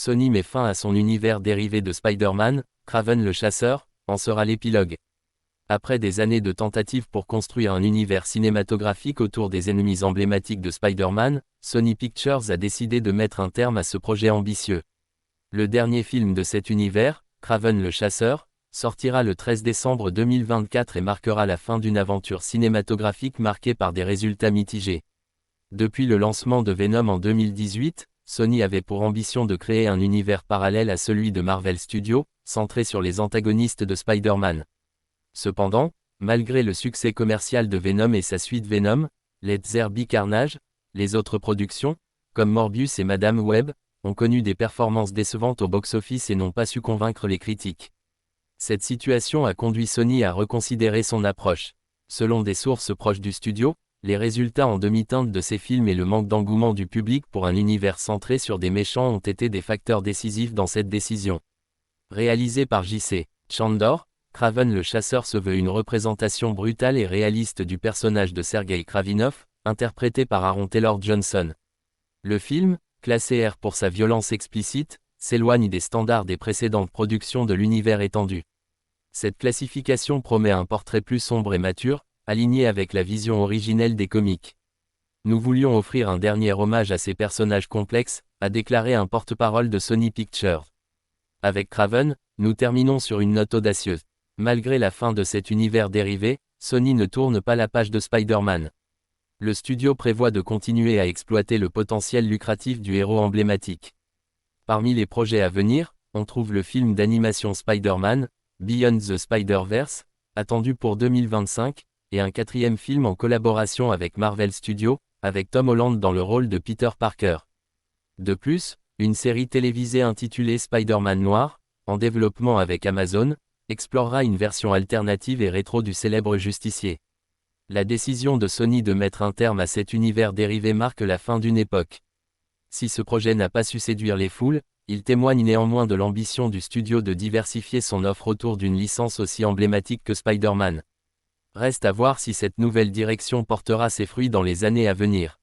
Sony met fin à son univers dérivé de Spider-Man, Kraven le chasseur, en sera l'épilogue. Après des années de tentatives pour construire un univers cinématographique autour des ennemis emblématiques de Spider-Man, Sony Pictures a décidé de mettre un terme à ce projet ambitieux. Le dernier film de cet univers, Kraven le chasseur, sortira le 13 décembre 2024 et marquera la fin d'une aventure cinématographique marquée par des résultats mitigés. Depuis le lancement de Venom en 2018, Sony avait pour ambition de créer un univers parallèle à celui de Marvel Studios, centré sur les antagonistes de Spider-Man. Cependant, malgré le succès commercial de Venom et sa suite Venom, Let There Be Carnage, les autres productions, comme Morbius et Madame Web, ont connu des performances décevantes au box-office et n'ont pas su convaincre les critiques. Cette situation a conduit Sony à reconsidérer son approche. Selon des sources proches du studio, les résultats en demi-teinte de ces films et le manque d'engouement du public pour un univers centré sur des méchants ont été des facteurs décisifs dans cette décision. Réalisé par J.C. Chandor, Kraven le chasseur se veut une représentation brutale et réaliste du personnage de Sergei Kravinov, interprété par Aaron Taylor Johnson. Le film, classé R pour sa violence explicite, s'éloigne des standards des précédentes productions de l'univers étendu. Cette classification promet un portrait plus sombre et mature, aligné avec la vision originelle des comics. Nous voulions offrir un dernier hommage à ces personnages complexes, a déclaré un porte-parole de Sony Pictures. Avec Kraven, nous terminons sur une note audacieuse. Malgré la fin de cet univers dérivé, Sony ne tourne pas la page de Spider-Man. Le studio prévoit de continuer à exploiter le potentiel lucratif du héros emblématique. Parmi les projets à venir, on trouve le film d'animation Spider-Man, Beyond the Spider-Verse, attendu pour 2025, et un quatrième film en collaboration avec Marvel Studios, avec Tom Holland dans le rôle de Peter Parker. De plus, une série télévisée intitulée Spider-Man Noir, en développement avec Amazon, explorera une version alternative et rétro du célèbre justicier. La décision de Sony de mettre un terme à cet univers dérivé marque la fin d'une époque. Si ce projet n'a pas su séduire les foules, il témoigne néanmoins de l'ambition du studio de diversifier son offre autour d'une licence aussi emblématique que Spider-Man. Reste à voir si cette nouvelle direction portera ses fruits dans les années à venir.